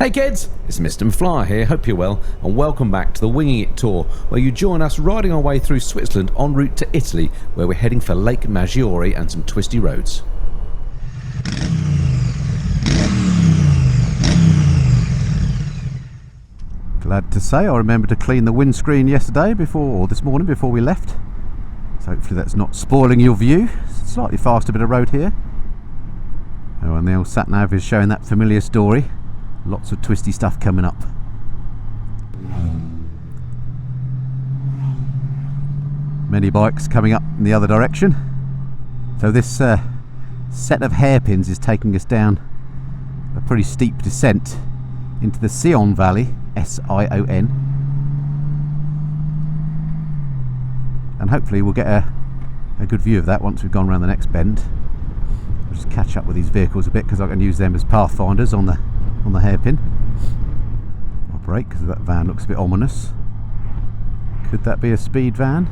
Hey kids, it's Mr. Flyer here, hope you're well, and welcome back to the Winging It Tour, where you join us riding our way through Switzerland en route to Italy, where we're heading for Lake Maggiore and some twisty roads. Glad to say I remembered to clean the windscreen yesterday or this morning before we left, so hopefully that's not spoiling your view. Slightly faster bit of road here. Oh, and the old sat nav is showing that familiar story. Lots of twisty stuff coming up. Many bikes coming up in the other direction. So this set of hairpins is taking us down a pretty steep descent into the Sion Valley, S-I-O-N. And hopefully we'll get a good view of that once we've gone around the next bend. I'll just catch up with these vehicles a bit because I can use them as pathfinders on the hairpin. I'll brake because that van looks a bit ominous. Could that be a speed van?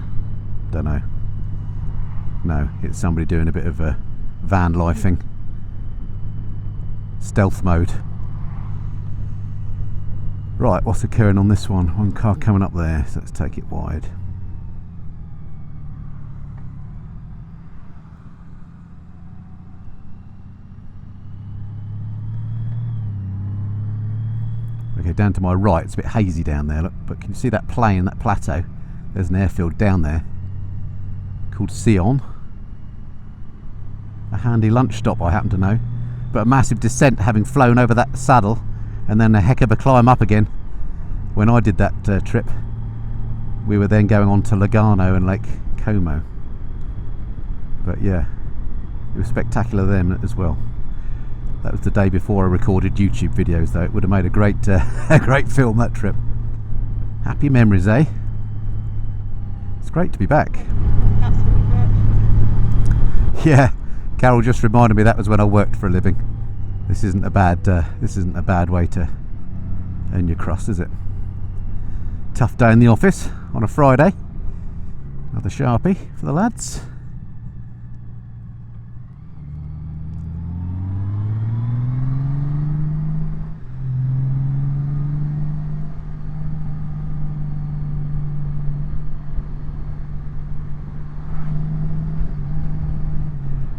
Don't know. No, it's somebody doing a bit of van lifing. Stealth mode. Right, what's occurring on this one? One car coming up there, so let's take it wide. Okay, down to my right, it's a bit hazy down there, look, but can you see that plain, that plateau? There's an airfield down there called Sion. A handy lunch stop, I happen to know, but a massive descent having flown over that saddle and then a heck of a climb up again. When I did that trip, we were then going on to Lugano and Lake Como. But yeah, it was spectacular then as well. That was the day before I recorded YouTube videos, though. It would have made a great great film, that trip. Happy memories, eh? It's great to be back. Yeah, Carol just reminded me that was when I worked for a living. This isn't a bad way to earn your crust, is it? Tough day in the office on a Friday. Another Sharpie for the lads.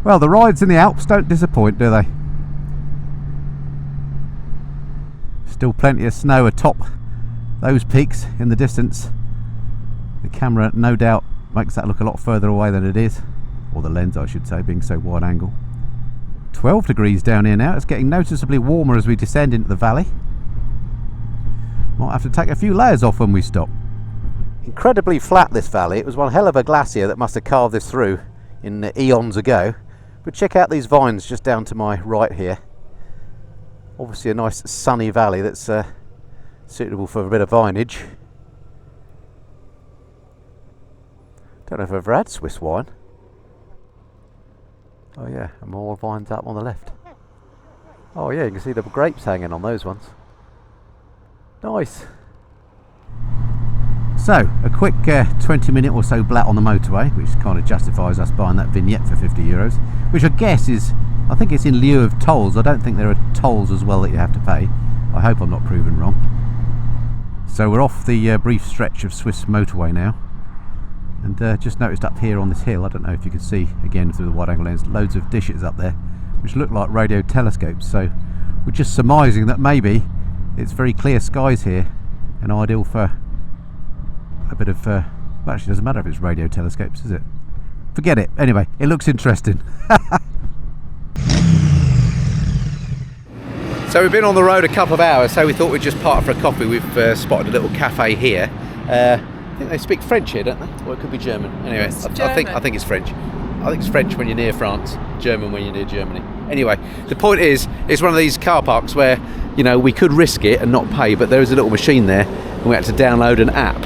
Well, the rides in the Alps don't disappoint, do they? Still plenty of snow atop those peaks in the distance. The camera no doubt makes that look a lot further away than it is, or the lens I should say, being so wide angle. 12 degrees down here now. It's getting noticeably warmer as we descend into the valley. Might have to take a few layers off when we stop. Incredibly flat, this valley. It was one hell of a glacier that must have carved this through in eons ago. But check out these vines just down to my right here. Obviously a nice sunny valley that's suitable for a bit of vinage. Don't know if I've ever had Swiss wine. Oh yeah, and more vines up on the left. Oh yeah, you can see the grapes hanging on those ones. Nice. So, a quick 20-minute or so blat on the motorway, which kind of justifies us buying that vignette for €50, which I guess is, I think it's in lieu of tolls. I don't think there are tolls as well that you have to pay. I hope I'm not proven wrong. So we're off the brief stretch of Swiss motorway now, and just noticed up here on this hill, I don't know if you can see again through the wide angle lens, loads of dishes up there which look like radio telescopes. So we're just surmising that maybe it's very clear skies here and ideal for a bit of well, actually doesn't matter if it's radio telescopes, does it? Forget it. Anyway, it looks interesting. So we've been on the road a couple of hours, so we thought we'd just park for a coffee. We've spotted a little cafe here. I think they speak French here, don't they? Or it could be German. Anyway, I think it's French. I think it's French when you're near France, German when you're near Germany. Anyway, the point is, it's one of these car parks where, you know, we could risk it and not pay, but there is a little machine there, and we had to download an app,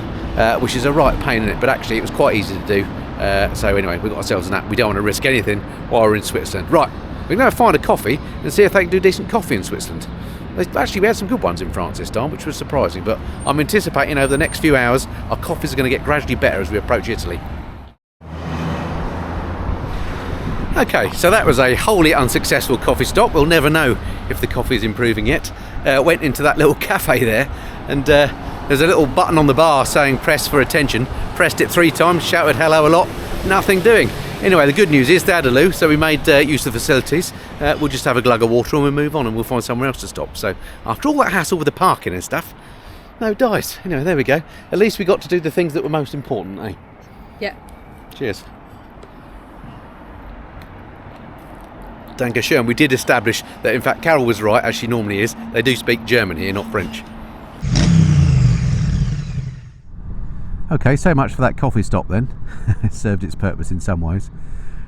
which is a right pain in it, but actually it was quite easy to do. So anyway, we got ourselves an app. We don't want to risk anything while we're in Switzerland. Right, we're going to find a coffee and see if they can do decent coffee in Switzerland. Actually, we had some good ones in France this time, which was surprising, but I'm anticipating over the next few hours our coffees are going to get gradually better as we approach Italy. Okay, so that was a wholly unsuccessful coffee stop. We'll never know if the coffee is improving yet. went into that little cafe there, and there's a little button on the bar saying press for attention. Pressed it 3 times, shouted hello a lot, nothing doing. Anyway, the good news is they had a loo, so we made use of the facilities. We'll just have a glug of water and we'll move on, and we'll find somewhere else to stop. So after all that hassle with the parking and stuff, no dice. Anyway, there we go. At least we got to do the things that were most important, eh? Yeah. Cheers. Dankeschön. We did establish that, in fact, Carol was right, as she normally is. They do speak German here, not French. Okay, so much for that coffee stop then. It served its purpose in some ways.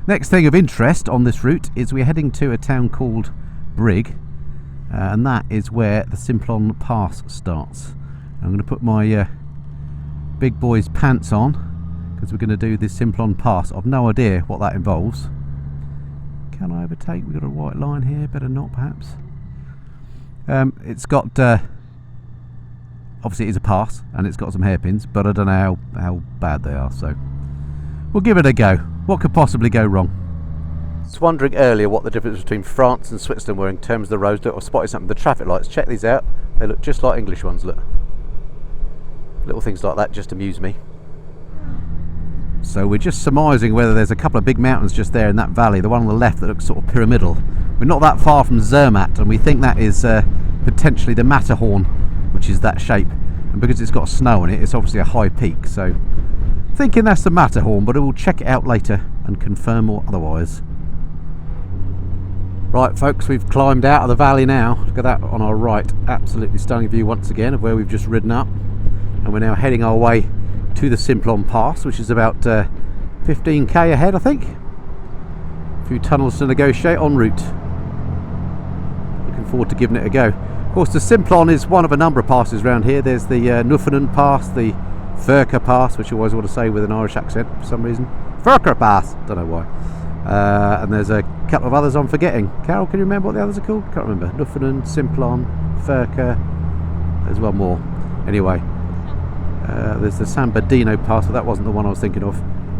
Next thing of interest on this route is we're heading to a town called Brigg, and that is where the Simplon Pass starts. I'm going to put my big boy's pants on because we're going to do this Simplon Pass. I've no idea what that involves. Can I overtake? We've got a white line here, better not perhaps. It's got, obviously it is a pass and it's got some hairpins, but I don't know how bad they are, so we'll give it a go. What could possibly go wrong? I was wondering earlier what the difference between France and Switzerland were in terms of the roads. Look, I spotted something. The traffic lights, check these out. They look just like English ones, look. Little things like that just amuse me. So we're just surmising whether there's a couple of big mountains just there in that valley. The one on the left that looks sort of pyramidal. We're not that far from Zermatt, and we think that is potentially the Matterhorn, which is that shape. And because it's got snow on it, it's obviously a high peak. So thinking that's the Matterhorn, but we'll check it out later and confirm or otherwise. Right folks, we've climbed out of the valley now. Look at that on our right. Absolutely stunning view once again of where we've just ridden up. And we're now heading our way to the Simplon Pass, which is about 15k ahead, I think. A few tunnels to negotiate en route. Looking forward to giving it a go. Of course, the Simplon is one of a number of passes around here. There's the Nuffenen Pass, the Furka Pass, which I always want to say with an Irish accent for some reason. Furka Pass, don't know why. And there's a couple of others I'm forgetting. Carol, can you remember what the others are called? Can't remember. Nuffenen, Simplon, Furka. There's one more. Anyway. There's the San Bernardino Pass, but that wasn't the one I was thinking of.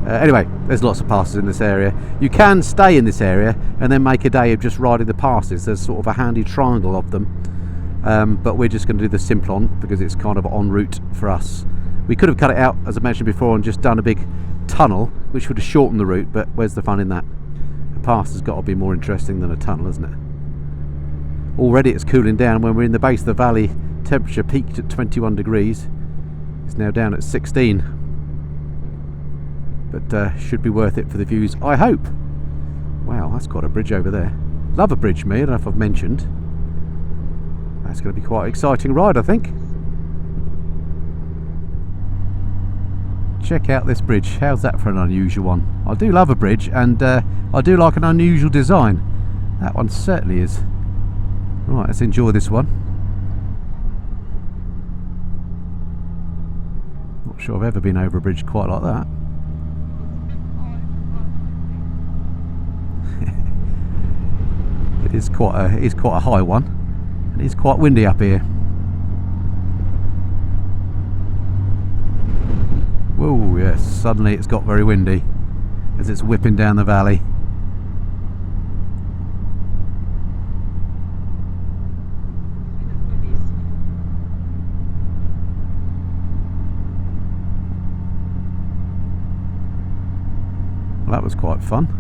Anyway, there's lots of passes in this area. You can stay in this area and then make a day of just riding the passes. There's sort of a handy triangle of them. But we're just going to do the Simplon because it's kind of en route for us. We could have cut it out, as I mentioned before, and just done a big tunnel, which would have shortened the route, but where's the fun in that? A pass has got to be more interesting than a tunnel, isn't it? Already it's cooling down. When we're in the base of the valley, temperature peaked at 21 degrees. It's now down at 16, but should be worth it for the views, I hope. Wow, that's quite a bridge over there. Love a bridge, me. I don't know if I've mentioned. That's going to be quite an exciting ride, I think. Check out this bridge. How's that for an unusual one? I do love a bridge, and I do like an unusual design. That one certainly is. Right, let's enjoy this one. Not sure I've ever been over a bridge quite like that. It is quite a high one, and it's quite windy up here. Whoa, yes, suddenly it's got very windy as it's whipping down the valley. That was quite fun.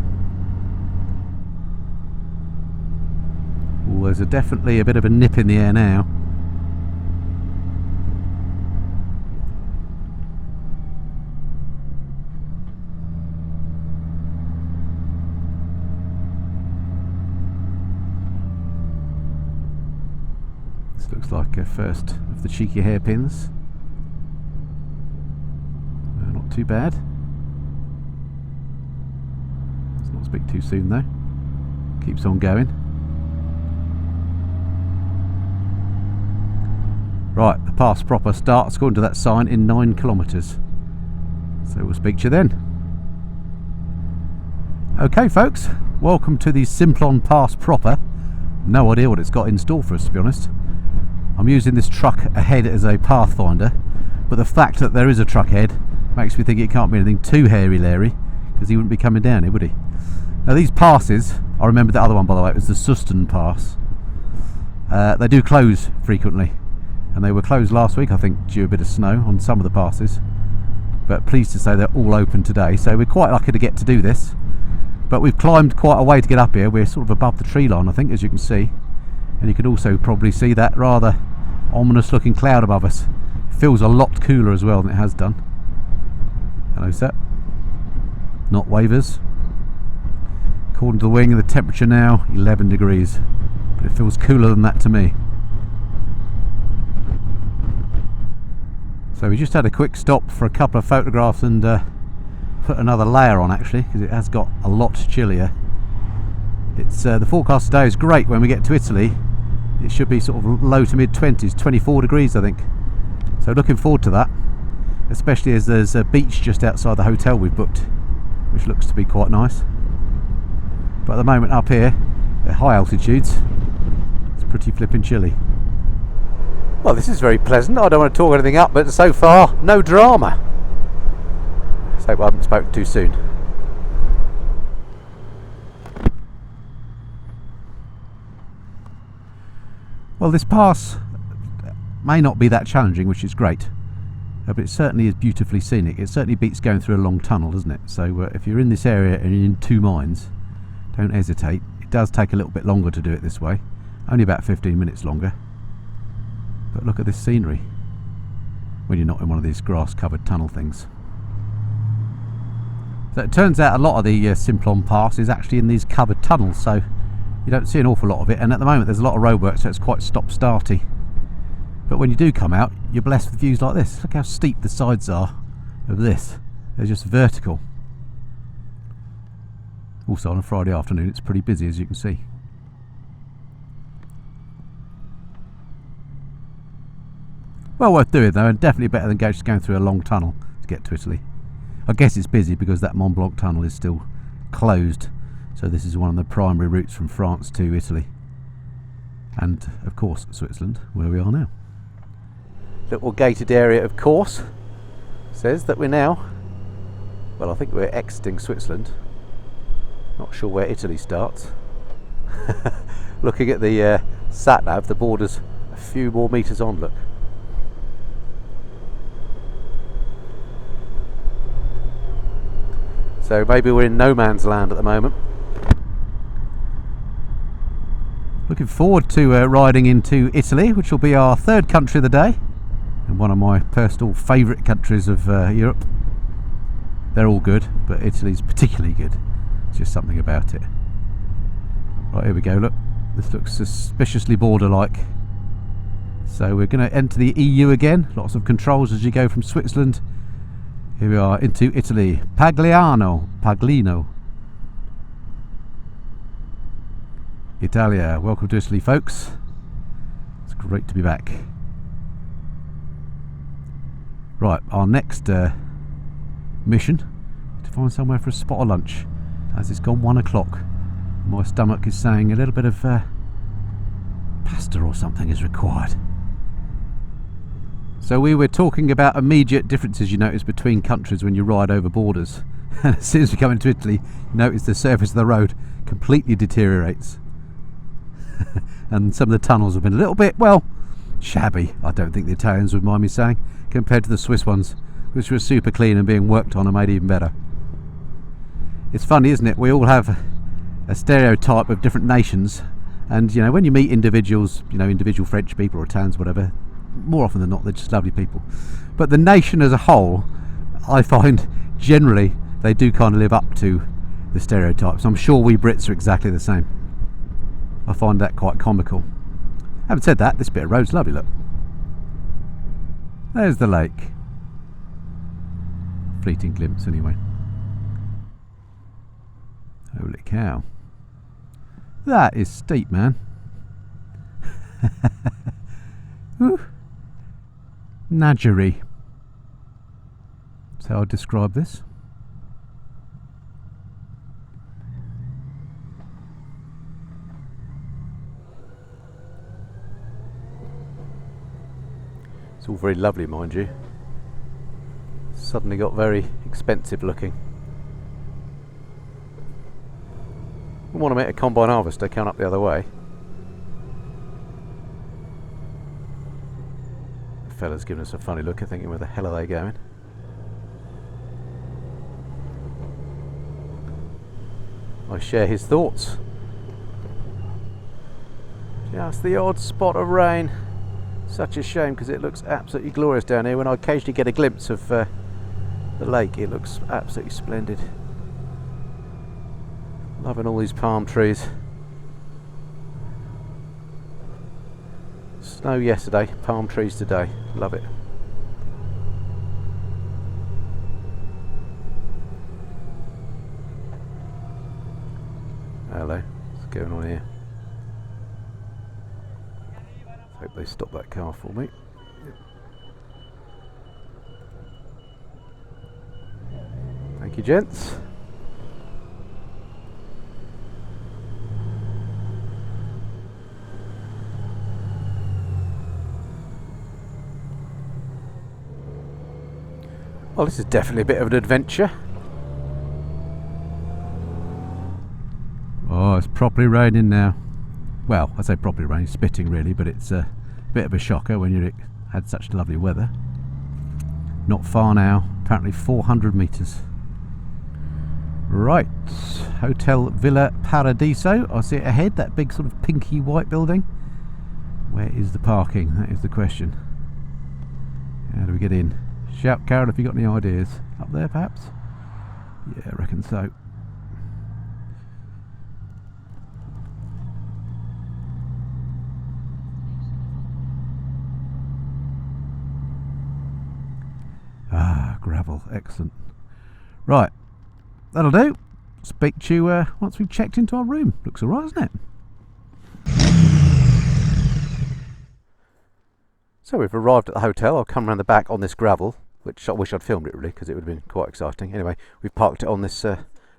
Ooh, there's definitely a bit of a nip in the air now. This looks like a first of the cheeky hairpins. Not too bad. Not speak too soon though. Keeps on going. Right, the pass proper starts according to that sign in 9 kilometres. So we'll speak to you then. Okay folks, welcome to the Simplon Pass proper. No idea what it's got in store for us, to be honest. I'm using this truck ahead as a pathfinder, but the fact that there is a truck ahead makes me think it can't be anything too hairy-larry, because he wouldn't be coming down here, would he? Now these passes, I remember the other one by the way, it was the Susten Pass. They do close frequently, and they were closed last week, I think, due a bit of snow on some of the passes. But pleased to say they're all open today, so we're quite lucky to get to do this. But we've climbed quite a way to get up here. We're sort of above the tree line, I think, as you can see. And you can also probably see that rather ominous looking cloud above us. It feels a lot cooler as well than it has done. Hello, sir. Not waivers. According to the wing, the temperature now 11 degrees, but it feels cooler than that to me. So we just had a quick stop for a couple of photographs and put another layer on, actually, because it has got a lot chillier. It's the forecast today is great. When we get to Italy, it should be sort of low to mid 20s, 24 degrees I think. So looking forward to that, especially as there's a beach just outside the hotel we've booked, which looks to be quite nice. But at the moment up here at high altitudes, it's pretty flipping chilly. Well, this is very pleasant. I don't want to talk anything up, but so far no drama. Let's hope I haven't spoken too soon. Well, this pass may not be that challenging, which is great, but it certainly is beautifully scenic. It certainly beats going through a long tunnel, doesn't it? So if you're in this area and you're in two minds, don't hesitate. It does take a little bit longer to do it this way, only about 15 minutes longer. But look at this scenery when you're not in one of these grass covered tunnel things. So it turns out a lot of the Simplon Pass is actually in these covered tunnels, so you don't see an awful lot of it, and at the moment there's a lot of roadwork, so it's quite stop-starty. But when you do come out, you're blessed with views like this. Look how steep the sides are of this. They're just vertical. Also on a Friday afternoon it's pretty busy, as you can see. Well worth doing though, and definitely better than just going through a long tunnel to get to Italy. I guess it's busy because that Mont Blanc tunnel is still closed, so this is one of the primary routes from France to Italy. And of course Switzerland, where we are now. Little gated area, of course, says that we're now, well, I think we're exiting Switzerland. Not sure where Italy starts. Looking at the sat-nav, the border's a few more metres on, look. So maybe we're in no man's land at the moment. Looking forward to riding into Italy, which will be our third country of the day, and one of my personal favourite countries of Europe. They're all good, but Italy's particularly good. It's just something about it. Right, here we go, look. This looks suspiciously border-like. So we're going to enter the EU again. Lots of controls as you go from Switzerland. Here we are into Italy. Paglino. Italia. Welcome to Italy, folks. It's great to be back. Right, our next mission is to find somewhere for a spot of lunch, as it's gone 1 o'clock. My stomach is saying a little bit of pasta or something is required. So we were talking about immediate differences you notice between countries when you ride over borders. And as soon as we come into Italy, you notice the surface of the road completely deteriorates. And some of the tunnels have been a little bit, well, shabby, I don't think the Italians would mind me saying, compared to the Swiss ones, which were super clean and being worked on and made even better. It's funny, isn't it? We all have a stereotype of different nations, and you know, when you meet individuals, you know, individual French people or Italians, whatever, more often than not they're just lovely people. But the nation as a whole, I find generally they do kind of live up to the stereotypes. I'm sure we Brits are exactly the same. I find that quite comical. Having said that, this bit of road's lovely, look. There's the lake. Fleeting glimpse anyway. Holy cow. That is steep, man. Nadgery. That's how I describe this. It's all very lovely, mind you. Suddenly got very expensive looking. We want to make a combine harvester coming up the other way. fella's giving us a funny look, thinking where the hell are they going? I share his thoughts. Just the odd spot of rain. Such a shame, because it looks absolutely glorious down here. When I occasionally get a glimpse of the lake, it looks absolutely splendid. Loving all these palm trees. Snow yesterday, palm trees today. Love it. Hello, what's going on here? Hope they stop that car for me. Thank you, gents. Well, this is definitely a bit of an adventure. Oh, it's properly raining now. Well, I say properly raining, spitting really, but it's a bit of a shocker when you had such lovely weather. Not far now, apparently 400 metres. Right, Hotel Villa Paradiso. I see it ahead, that big sort of pinky white building. Where is the parking? That is the question. How do we get in? Shout, Carol, if you got any ideas. Up there, perhaps? Yeah, I reckon so. Ah, gravel, excellent. Right, that'll do. Speak to you once we've checked into our room. Looks alright, isn't it? So we've arrived at the hotel. I'll come around the back on this gravel, which I wish I'd filmed it really, because it would have been quite exciting. Anyway, we've parked it on this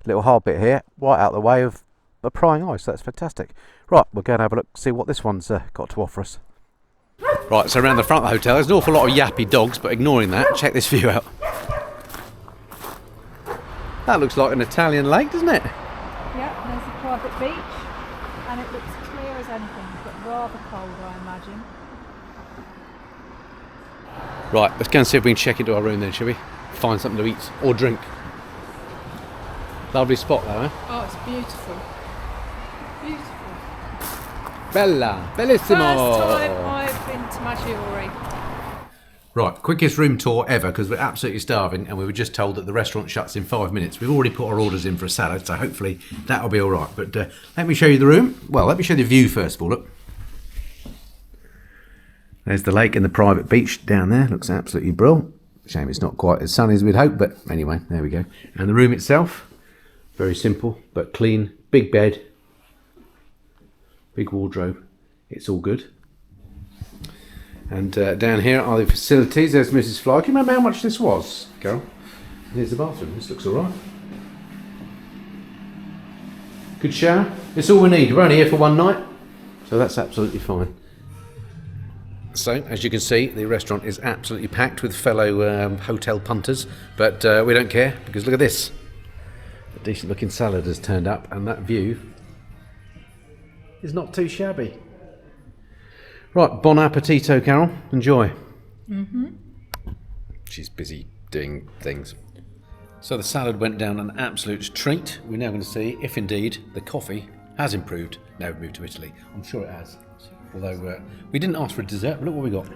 little hard bit here, right out of the way of a prying ice. That's fantastic. Right, we'll go and have a look, see what this one's got to offer us. Right, so around the front of the hotel, there's an awful lot of yappy dogs, but ignoring that, check this view out. That looks like an Italian lake, doesn't it? Yeah, there's a private beach, and it looks clear as anything, but rather cold, I imagine. Right, let's go and see if we can check into our room then, shall we? Find something to eat or drink. Lovely spot though, eh? Oh, it's beautiful. Beautiful. Bella, bellissimo! First time I've been to Maggiore. Right, quickest room tour ever, because we're absolutely starving and we were just told that the restaurant shuts in 5 minutes. We've already put our orders in for a salad, so hopefully that'll be alright. But let me show you the room. Well, let me show you the view first of all, look. There's the lake and the private beach down there. Looks absolutely brilliant. Shame it's not quite as sunny as we'd hoped, but anyway, there we go. And the room itself, very simple but clean. Big bed, big wardrobe. It's all good. And down here are the facilities. There's Mrs. Fly. Can you remember how much this was, Carol? Here's the bathroom. This looks all right. Good shower. It's all we need. We're only here for one night, so that's absolutely fine. So, as you can see, the restaurant is absolutely packed with fellow hotel punters, but we don't care, because look at this. A decent looking salad has turned up, and that view is not too shabby. Right, bon appetito, Carol. Enjoy. Mm-hmm. She's busy doing things. So the salad went down an absolute treat. We're now going to see if indeed the coffee has improved now we've moved to Italy. I'm sure it has. Although we didn't ask for a dessert, but look what we got.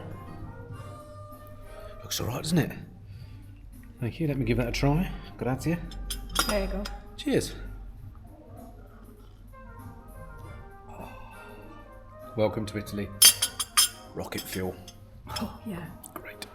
Looks alright, doesn't it? Thank you, let me give that a try. Grazie. There you go. Cheers. Oh. Welcome to Italy. Rocket fuel. Oh, yeah. Great.